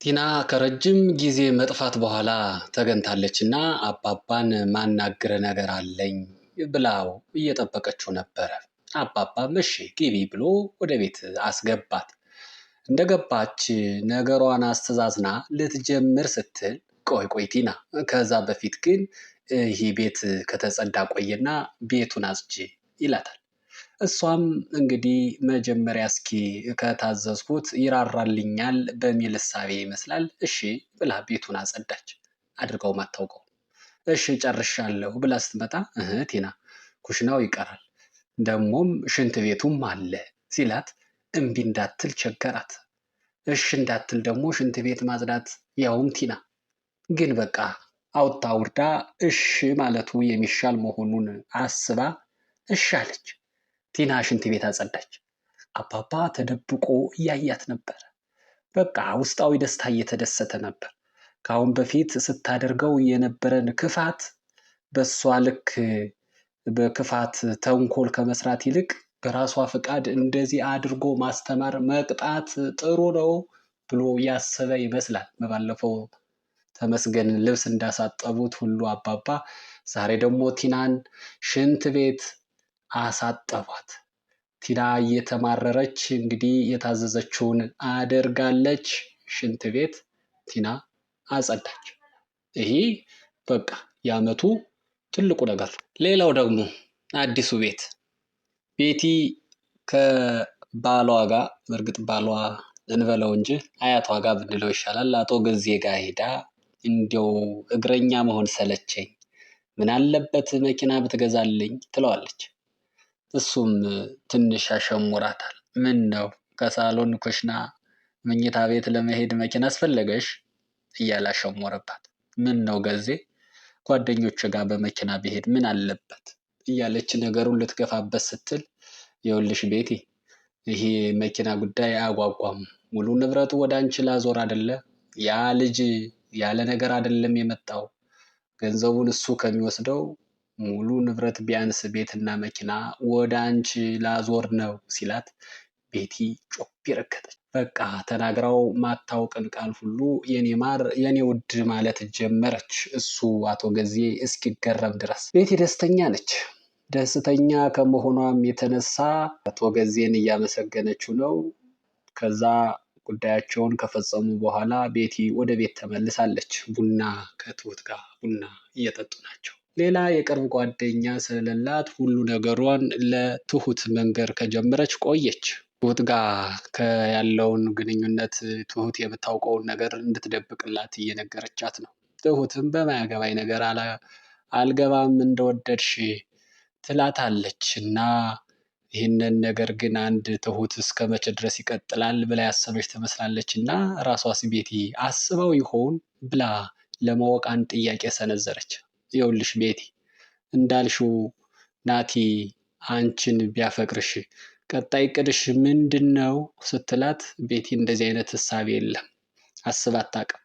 ቲና ከረጅም ጊዜ መጥፋት በኋላ ተገኝታለችና አባባን ማናግር ነገር አለኝ ብላው እየጠበቀችው ነበረ። አባባም እሺ ግቢ ብሎ ወደ ቤት አስገባት። እንደገባች ነገሯን አስተዛዝና ልትጀምር ስትል ቆይ ቲና፣ ከዛ በፊት ግን ይህ ቤት ከተጸዳ ቆየና ቤቱን አጽጂ ይላታል። እሷም እንግዲህ መጀመሪያ እስኪ ከታዘዝኩት ይራራልኛል በሚል እሳቤ ይመስላል እሺ ብላ ቤቱን አጸዳች። አድርገው ማታውቀው እሺ ጨርሻለሁ ብላ ስትመጣ ቲና ኩሽናው ይቀራል ደሞም ሽንት ቤቱም አለ ሲላት እምቢ እንዳትል ቸገራት። እሺ እንዳትል ደግሞ ሽንት ቤት ማጽዳት ያውም ቲና ግን በቃ አውጣ ውርዳ እሺ ማለቱ የሚሻል መሆኑን አስባ እሺ አለች። ቲና ሽንት ቤት አጸዳች። አባባ ተደብቆ እያያት ነበር። በቃ ውስጣዊ ደስታ እየተደሰተ ነበር። ከአሁን በፊት ስታደርገው የነበረን ክፋት በሷ ልክ በክፋት ተንኮል ከመስራት ይልቅ በራሷ ፍቃድ እንደዚህ አድርጎ ማስተማር መቅጣት ጥሩ ነው ብሎ ያሰበ ይመስላል። በባለፈው ተመስገን ልብስ እንዳሳጠቡት ሁሉ አባባ ዛሬ ደግሞ ቲናን ሽንት ቤት አሳጠቧት። ቲና እየተማረረች እንግዲህ የታዘዘችውን አደርጋለች። ሽንት ቤት ቲና አጸዳች። ይሄ በቃ የዓመቱ ትልቁ ነገር። ሌላው ደግሞ አዲሱ ቤት ቤቲ ከባሏ ጋር በእርግጥ ባሏ እንበለው እንጂ አያቷ ጋር ብንለው ይሻላል አቶ ገዜ ጋር ሄዳ እንዲያው እግረኛ መሆን ሰለቸኝ፣ ምን አለበት መኪና ብትገዛልኝ ትለዋለች። እሱም ትንሽ ያሸሙራታል። ምን ነው ከሳሎን ኩሽና መኝታ ቤት ለመሄድ መኪና አስፈለገሽ እያለ አሸሞረባት። ምን ነው ገዜ ጓደኞች ጋር በመኪና ብሄድ ምን አለበት እያለች ነገሩን ልትገፋበት ስትል ይኸውልሽ ቤቲ ይሄ መኪና ጉዳይ አያጓጓም፣ ሙሉ ንብረቱ ወደ አንቺ ላዞር አይደለ? ያ ልጅ ያለ ነገር አይደለም የመጣው፣ ገንዘቡን እሱ ከሚወስደው ሙሉ ንብረት ቢያንስ ቤትና መኪና ወደ አንቺ ላዞር ነው ሲላት ቤቲ ጮቤ ረገጠች። በቃ ተናግራው ማታውቅን ቃል ሁሉ የኔ ማር የኔ ውድ ማለት ጀመረች። እሱ አቶ ገዜ እስኪገረም ድረስ ቤቲ ደስተኛ ነች። ደስተኛ ከመሆኗም የተነሳ አቶ ገዜን እያመሰገነችው ነው። ከዛ ጉዳያቸውን ከፈጸሙ በኋላ ቤቲ ወደ ቤት ተመልሳለች። ቡና ከትሁት ጋር ቡና እየጠጡ ናቸው። ሌላ የቅርብ ጓደኛ ስለሌላት ሁሉ ነገሯን ለትሁት መንገር ከጀመረች ቆየች። ትሁት ጋር ያለውን ግንኙነት ትሁት የምታውቀውን ነገር እንድትደብቅላት እየነገረቻት ነው። ትሁትም በማያገባኝ ነገር አልገባም እንደወደድሽ ትላታለች እና ይህንን ነገር ግን አንድ ትሁት እስከ መቼ ድረስ ይቀጥላል ብላ ያሰበች ትመስላለች እና ራሷስ ቤቲ አስበው ይሆን ብላ ለማወቅ አንድ ጥያቄ ሰነዘረች። ይኸውልሽ ቤቲ እንዳልሽው ናቲ አንቺን ቢያፈቅርሽ ቀጣይ እቅድሽ ምንድነው ስትላት ቤቲ እንደዚህ አይነት ሐሳብ የለም አስባ አታውቅም።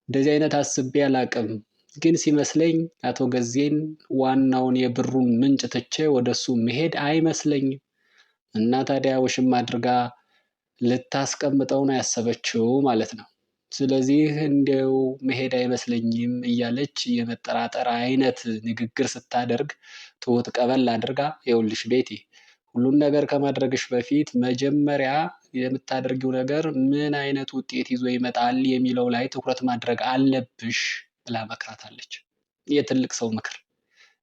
እንደዚህ አይነት አስቤ አላውቅም፣ ግን ሲመስለኝ አቶ ገዜን ዋናውን የብሩን ምንጭ ትቼ ወደሱ መሄድ አይመስለኝም እና ታዲያ ውሽም አድርጋ ልታስቀምጠው ነው ያሰበችው ማለት ነው። ስለዚህ እንደው መሄድ አይመስለኝም እያለች የመጠራጠር አይነት ንግግር ስታደርግ ትሁት ቀበል አድርጋ ይኸውልሽ ቤቲ ሁሉን ነገር ከማድረግሽ በፊት መጀመሪያ የምታደርጊው ነገር ምን አይነት ውጤት ይዞ ይመጣል የሚለው ላይ ትኩረት ማድረግ አለብሽ ብላ መክራታለች። የትልቅ ሰው ምክር።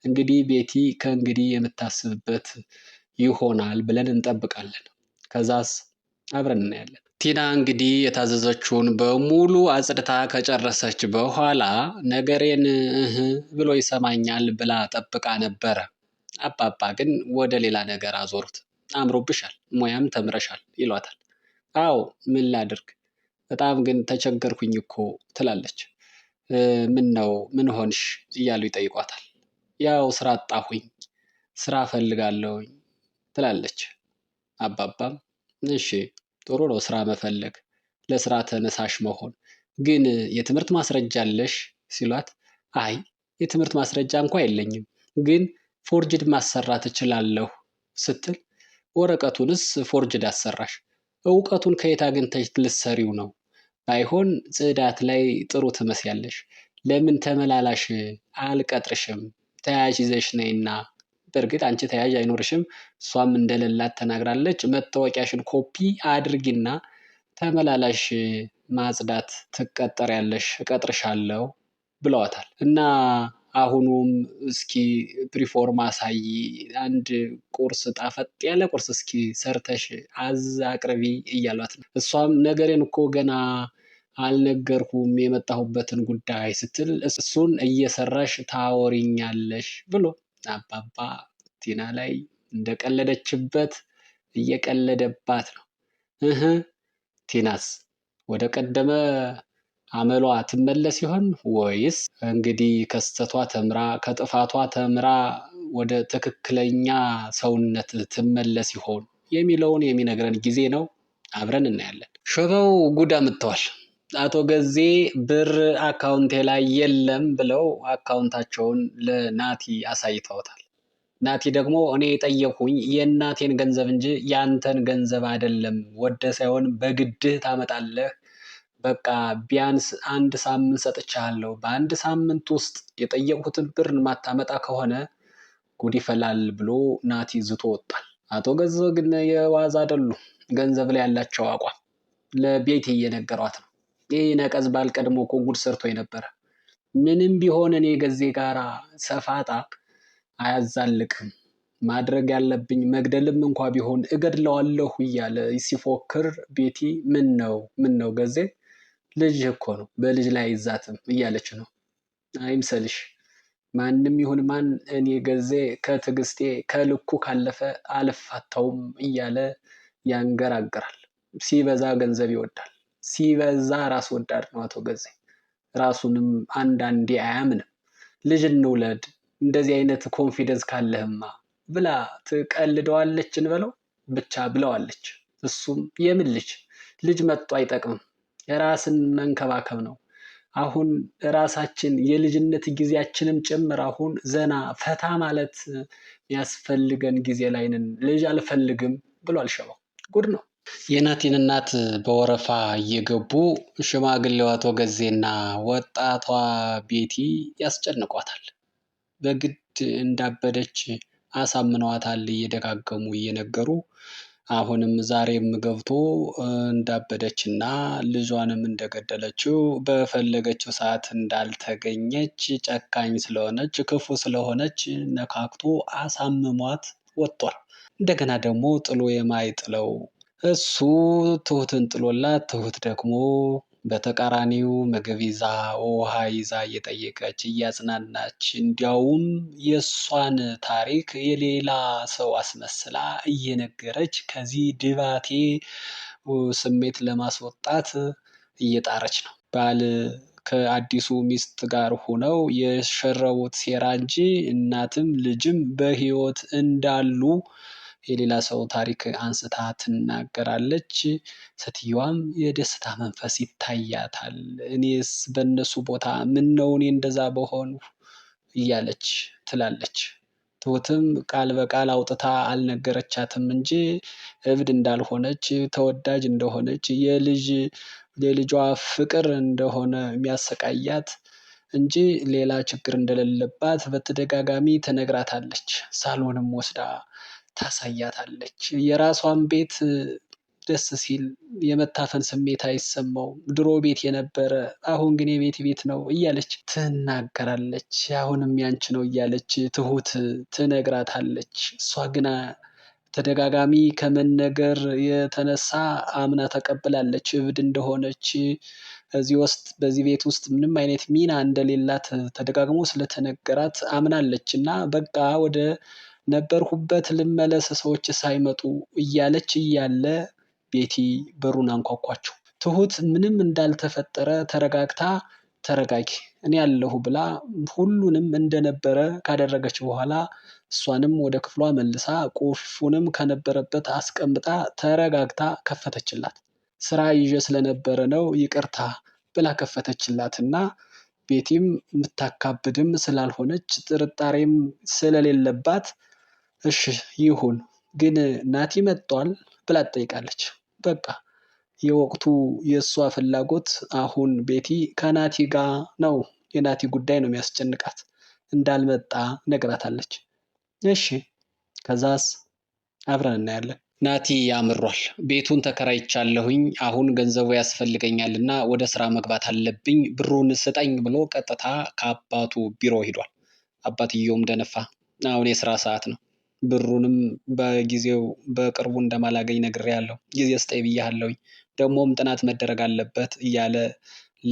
እንግዲህ ቤቲ ከእንግዲህ የምታስብበት ይሆናል ብለን እንጠብቃለን። ከዛስ አብረን እናያለን። ቲና እንግዲህ የታዘዘችውን በሙሉ አጽድታ ከጨረሰች በኋላ ነገሬን ብሎ ይሰማኛል ብላ ጠብቃ ነበረ። አባባ ግን ወደ ሌላ ነገር አዞሩት። አምሮብሻል፣ ሙያም ተምረሻል ይሏታል። አዎ ምን ላድርግ፣ በጣም ግን ተቸገርኩኝ እኮ ትላለች። ምን ነው ምን ሆንሽ እያሉ ይጠይቋታል። ያው ስራ አጣሁኝ፣ ስራ ፈልጋለሁኝ ትላለች። አባባም እሺ ጥሩ ነው ስራ መፈለግ፣ ለስራ ተነሳሽ መሆን፣ ግን የትምህርት ማስረጃ አለሽ ሲሏት አይ የትምህርት ማስረጃ እንኳ የለኝም፣ ግን ፎርጅድ ማሰራት እችላለሁ ስትል ወረቀቱንስ ፎርጅድ አሰራሽ፣ እውቀቱን ከየት አግኝተሽ ልትሰሪው ነው? ባይሆን ጽዳት ላይ ጥሩ ትመስያለሽ። ለምን ተመላላሽ አልቀጥርሽም? ተያዥ ይዘሽ ነይና። በእርግጥ አንቺ ተያዥ አይኖርሽም፣ እሷም እንደሌላት ተናግራለች። መታወቂያሽን ኮፒ አድርጊና ተመላላሽ ማጽዳት ትቀጠሪያለሽ፣ እቀጥርሻለሁ ብለዋታል። እና አሁኑም እስኪ ፕሪፎርም አሳይ፣ አንድ ቁርስ ጣፈጥ ያለ ቁርስ እስኪ ሰርተሽ አቅርቢ እያሏት ነው። እሷም ነገሬን እኮ ገና አልነገርኩም የመጣሁበትን ጉዳይ ስትል እሱን እየሰራሽ ታወሪኛለሽ ብሎ አባባ ቲና ላይ እንደቀለደችበት እየቀለደባት ነው። ቲናስ ወደ ቀደመ አመሏ ትመለስ ይሆን ወይስ እንግዲህ ከስተቷ ተምራ ከጥፋቷ ተምራ ወደ ትክክለኛ ሰውነት ትመለስ ይሆን የሚለውን የሚነግረን ጊዜ ነው። አብረን እናያለን። ሸበው ጉድ አምጥተዋል። አቶ ገዜ ብር አካውንቴ ላይ የለም ብለው አካውንታቸውን ለናቲ አሳይተውታል። ናቲ ደግሞ እኔ የጠየኩኝ የእናቴን ገንዘብ እንጂ ያንተን ገንዘብ አይደለም፣ ወደ ሳይሆን በግድህ ታመጣለህ። በቃ ቢያንስ 1 ሳምንት ሰጥቻለሁ። በ1 ሳምንት ውስጥ የጠየቁትን ብር ማታመጣ ከሆነ ጉድ ይፈላል ብሎ ናቲ ዝቶ ወጣል። አቶ ገዘ ግን የዋዛ አይደሉ። ገንዘብ ላይ ያላቸው አቋም ለቤቲ እየነገሯት ነው። ይህ ነቀዝ ባል ቀድሞ እኮ ጉድ ሰርቶ የነበረ ምንም ቢሆን እኔ ገዜ ጋራ ሰፋጣ አያዛልቅም፣ ማድረግ ያለብኝ መግደልም እንኳ ቢሆን እገድለዋለሁ እያለ ሲፎክር ቤቲ ምን ነው ገዜ ልጅ እኮ ነው፣ በልጅ ላይ አይዛትም እያለች ነው። አይምሰልሽ፣ ማንም ይሁን ማን እኔ ገዜ ከትዕግስቴ ከልኩ ካለፈ አልፋታውም እያለ ያንገራግራል። ሲበዛ ገንዘብ ይወዳል፣ ሲበዛ ራስ ወዳድ ነው አቶ ገዜ። ራሱንም አንዳንዴ አያምንም። ልጅ እንውለድ እንደዚህ አይነት ኮንፊደንስ ካለህማ ብላ ትቀልደዋለች እንበለው ብቻ ብለዋለች። እሱም የምን ልጅ መጥቶ አይጠቅምም፣ ራስን መንከባከብ ነው። አሁን ራሳችን የልጅነት ጊዜያችንም ጭምር አሁን ዘና ፈታ ማለት የሚያስፈልገን ጊዜ ላይ ነን። ልጅ አልፈልግም ብሏል ሸባው። ጉድ ነው። የናቲን እናት በወረፋ እየገቡ ሽማግሌው አቶ ገዜና ወጣቷ ቤቲ ያስጨንቋታል። በግድ እንዳበደች አሳምነዋታል እየደጋገሙ እየነገሩ። አሁንም ዛሬም ገብቶ እንዳበደችና ልጇንም እንደገደለችው በፈለገችው ሰዓት እንዳልተገኘች ጨካኝ ስለሆነች ክፉ ስለሆነች ነካክቶ አሳምሟት ወጥቷል። እንደገና ደግሞ ጥሎ የማይጥለው እሱ ትሁትን ጥሎላት ትሁት ደግሞ በተቃራኒው ምግብ ይዛ ውሃ ይዛ እየጠየቀች እያጽናናች እንዲያውም የእሷን ታሪክ የሌላ ሰው አስመስላ እየነገረች ከዚህ ድባቴ ስሜት ለማስወጣት እየጣረች ነው። ባል ከአዲሱ ሚስት ጋር ሆነው የሸረቡት ሴራ እንጂ እናትም ልጅም በህይወት እንዳሉ የሌላ ሰው ታሪክ አንስታ ትናገራለች። ሴትየዋም የደስታ መንፈስ ይታያታል። እኔስ በእነሱ ቦታ ምነው እኔ እንደዛ በሆንኩ እያለች ትላለች። ትሁትም ቃል በቃል አውጥታ አልነገረቻትም እንጂ እብድ እንዳልሆነች ተወዳጅ እንደሆነች የልጇ ፍቅር እንደሆነ የሚያሰቃያት እንጂ ሌላ ችግር እንደሌለባት በተደጋጋሚ ትነግራታለች። ሳሎንም ወስዳ ታሳያታለች። የራሷን ቤት ደስ ሲል የመታፈን ስሜት አይሰማውም። ድሮ ቤት የነበረ አሁን ግን የቤት ቤት ነው እያለች ትናገራለች። አሁንም ያንቺ ነው እያለች ትሁት ትነግራታለች። እሷ ግና ተደጋጋሚ ከመነገር የተነሳ አምና ተቀብላለች። እብድ እንደሆነች በዚህ ቤት ውስጥ ምንም አይነት ሚና እንደሌላት ተደጋግሞ ስለተነገራት አምናለች እና በቃ ወደ ነበርኩበት ልመለስ ሰዎች ሳይመጡ እያለች እያለ ቤቲ በሩን አንኳኳችው። ትሁት ምንም እንዳልተፈጠረ ተረጋግታ ተረጋጊ እኔ ያለሁ ብላ ሁሉንም እንደነበረ ካደረገች በኋላ እሷንም ወደ ክፍሏ መልሳ ቁልፉንም ከነበረበት አስቀምጣ ተረጋግታ ከፈተችላት። ስራ ይዤ ስለነበረ ነው ይቅርታ ብላ ከፈተችላትና ቤቲም የምታካብድም ስላልሆነች ጥርጣሬም ስለሌለባት እሺ ይሁን ግን ናቲ መጥቷል ብላ ትጠይቃለች። በቃ የወቅቱ የእሷ ፍላጎት አሁን ቤቲ ከናቲ ጋር ነው። የናቲ ጉዳይ ነው የሚያስጨንቃት። እንዳልመጣ ነግራታለች። እሺ ከዛስ አብረን እናያለን። ናቲ ያምሯል። ቤቱን ተከራይቻለሁኝ አሁን ገንዘቡ ያስፈልገኛልና ወደ ስራ መግባት አለብኝ ብሩን ስጠኝ ብሎ ቀጥታ ከአባቱ ቢሮ ሄዷል። አባትየውም ደነፋ። አሁን የስራ ሰዓት ነው። ብሩንም በጊዜው በቅርቡ እንደማላገኝ ነግሬያለሁ። ጊዜ ስጠኝ ብዬሃለሁኝ። ደግሞም ጥናት መደረግ አለበት እያለ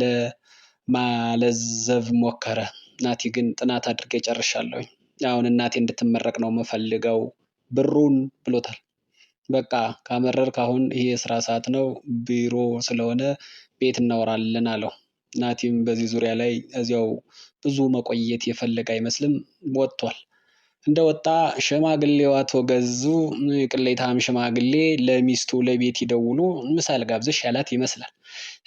ለማለዘብ ሞከረ። ናቲ ግን ጥናት አድርጌ ጨርሻለሁኝ። አሁን እናቴ እንድትመረቅ ነው የምፈልገው ብሩን ብሎታል። በቃ ካመረርክ አሁን ይሄ የስራ ሰዓት ነው ቢሮ ስለሆነ ቤት እናወራለን አለው። ናቲም በዚህ ዙሪያ ላይ እዚያው ብዙ መቆየት የፈለገ አይመስልም ወጥቷል። እንደወጣ ሽማግሌው አቶ ገዙ ቅሌታም ሽማግሌ ለሚስቱ ለቤቲ ደውሎ ምሳ ልጋብዝሽ ያላት ይመስላል።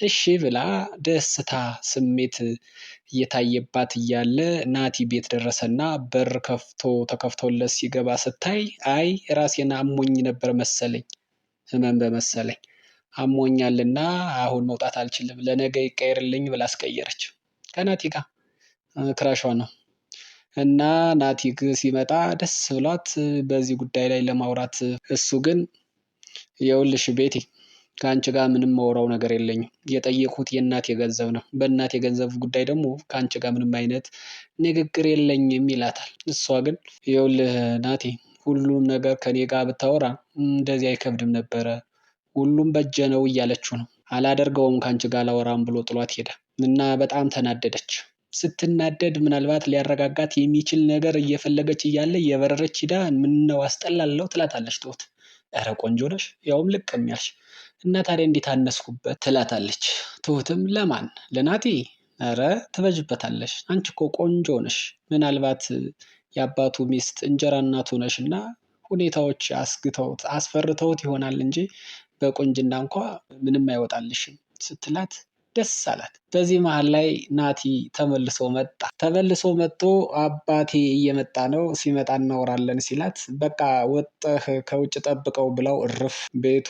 እሺ ብላ ደስታ ስሜት እየታየባት እያለ ናቲ ቤት ደረሰና በር ተከፍቶለት ሲገባ ስታይ አይ ራሴን አሞኝ ነበር መሰለኝ፣ ህመም በመሰለኝ አሞኛልና አሁን መውጣት አልችልም ለነገ ይቀየርልኝ ብላ አስቀየረች። ከናቲ ጋር ክራሿ ነው። እና ናቲ ሲመጣ ደስ ብሏት በዚህ ጉዳይ ላይ ለማውራት እሱ ግን ይኸውልሽ ቤቲ ከአንቺ ጋር ምንም ማወራው ነገር የለኝም። የጠየኩት የእናቴ ገንዘብ ነው። በእናቴ ገንዘብ ጉዳይ ደግሞ ከአንቺ ጋር ምንም አይነት ንግግር የለኝም ይላታል። እሷ ግን ይኸውልህ ናቲ ሁሉም ነገር ከኔ ጋር ብታወራ እንደዚህ አይከብድም ነበረ። ሁሉም በእጄ ነው እያለችው ነው። አላደርገውም ከአንቺ ጋር አላወራም ብሎ ጥሏት ሄደ እና በጣም ተናደደች። ስትናደድ ምናልባት ሊያረጋጋት የሚችል ነገር እየፈለገች እያለ እየበረረች ሂዳ ምነው አስጠላለሁ ትላታለች። ትሁት ኧረ ቆንጆ ነሽ ያውም ልቅም ያልሽ እና ታዲያ እንዴት አነስኩበት ትላታለች። ትሁትም ለማን ለናቲ? ኧረ ትበጅበታለሽ አንቺ እኮ ቆንጆ ነሽ። ምናልባት የአባቱ ሚስት እንጀራ እናቱ ነሽ እና ሁኔታዎች አስፈርተውት ይሆናል እንጂ በቁንጅና እንኳ ምንም አይወጣልሽም ስትላት ደስ አላት። በዚህ መሃል ላይ ናቲ ተመልሶ መጥቶ አባቴ እየመጣ ነው ሲመጣ እናወራለን ሲላት በቃ ወጥተህ ከውጭ ጠብቀው ብለው እርፍ ቤቱ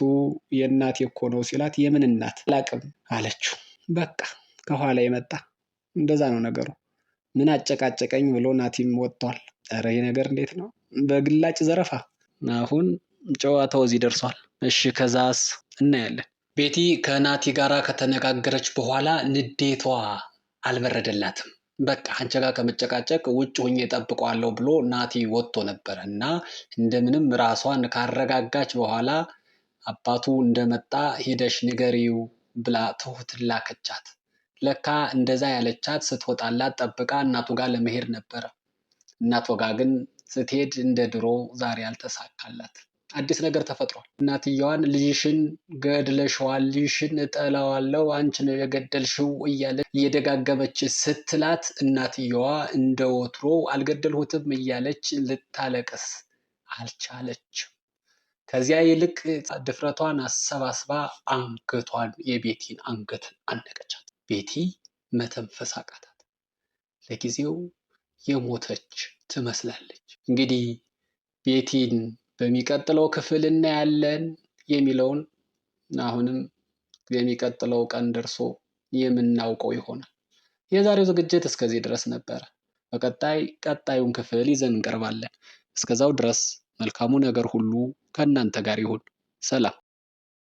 የእናቴ እኮ ነው ሲላት የምን እናት አላቅም አለችው። በቃ ከኋላ የመጣ እንደዛ ነው ነገሩ። ምን አጨቃጨቀኝ ብሎ ናቲም ወጥቷል። ኧረ ይሄ ነገር እንዴት ነው በግላጭ ዘረፋ። አሁን ጨዋታው እዚህ ደርሷል። እሺ ከዛስ እናያለን። ቤቲ ከናቲ ጋራ ከተነጋገረች በኋላ ንዴቷ አልበረደላትም። በቃ አንቺ ጋር ከመጨቃጨቅ ውጭ ሆኜ እጠብቀዋለሁ ብሎ ናቲ ወጥቶ ነበር እና እንደምንም ራሷን ካረጋጋች በኋላ አባቱ እንደመጣ ሄደሽ ንገሪው ብላ ትሁት ላከቻት። ለካ እንደዛ ያለቻት ስትወጣላት ጠብቃ እናቱ ጋር ለመሄድ ነበረ። እናቷ ጋር ግን ስትሄድ እንደ ድሮ ዛሬ አልተሳካላት። አዲስ ነገር ተፈጥሯል። እናትየዋን ልጅሽን ገድለሽዋል፣ ልጅሽን እጠላዋለሁ፣ አንቺ ነው የገደልሽው እያለ እየደጋገመች ስትላት እናትየዋ እንደ ወትሮ አልገደልሁትም እያለች ልታለቅስ አልቻለችም። ከዚያ ይልቅ ድፍረቷን አሰባስባ የቤቲን አንገት አነቀቻት። ቤቲ መተንፈስ አቃታት። ለጊዜው የሞተች ትመስላለች። እንግዲህ ቤቲን በሚቀጥለው ክፍል እናያለን የሚለውን አሁንም የሚቀጥለው ቀን ደርሶ የምናውቀው ይሆናል። የዛሬው ዝግጅት እስከዚህ ድረስ ነበረ። ቀጣዩን ክፍል ይዘን እንቀርባለን። እስከዛው ድረስ መልካሙ ነገር ሁሉ ከእናንተ ጋር ይሁን። ሰላም።